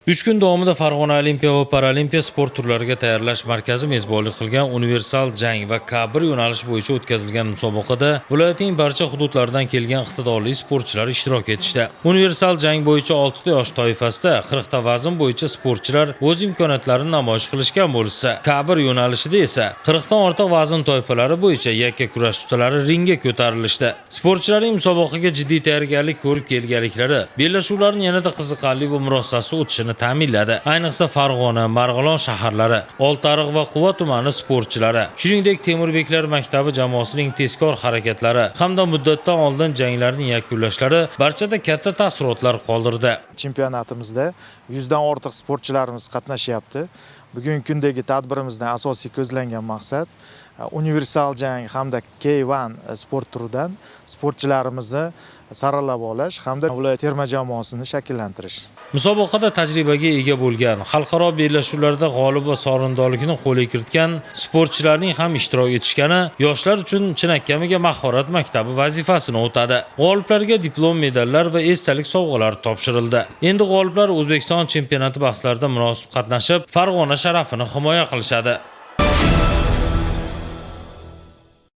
3 kun davomida Farg'ona Olimpiya va Paralimpiya sport turlariga tayyorlash markazi mezbonlik qilgan universal jang va K1 yo'nalish bo'yicha o'tkazilgan musobaqada viloyatning barcha hududlaridan kelgan iqtidorli sportchilar ishtirok etishdi. Universal jang bo'yicha 6 ta yosh toifasida 40 ta vazn bo'yicha sportchilar o'z imkoniyatlarini namoyish qilishgan bo'lsa, K1 yo'nalishida esa 40 dan ortiq vazn toifalari bo'yicha yakka kurash ustalari ringga ko'tarilishdi. Sportchilarning musobaqaga jiddiy tayyorgarlik ko'rib kelganliklari bellashuvlarning yanada qiziqarli va murosasiz o'tishini ta'minladi. Ayniqsa Farg'ona, Marg'ilon shaharlari, Oltiariq va Quva tumani sportchilari, shuningdek Temurbeklar maktabi jamoasining tezkor harakatlari hamda muddatdan oldin janglarning yakunlashlari barchada katta taassurotlar qoldirdi. Chempionatimizda 100 dan ortiq sportchilarimiz qatnashyapti. Bugungi kundagi tadbirimizdan asosiy ko'zlangan maqsad universal jang hamda K1 sport turidan sportchilarimizni saralab olish hamda viloyat terma jamoasini shakllantirish. Musobaqada tajribaga ega bo'lgan, xalqaro bellashuvlarda g'olib va sovrindorlikni qo'lga kiritgan sportchilarning ham ishtirok etishgani yoshlar uchun chinakamiga mahorat maktabi vazifasini o'tadi. G'oliblarga diplom, medallar va esdalik sovg'alar topshirildi. Endi g'oliblar O'zbekiston chempionati bahslarida munosib qatnashib, Farg'ona sharafini himoya qilishadi.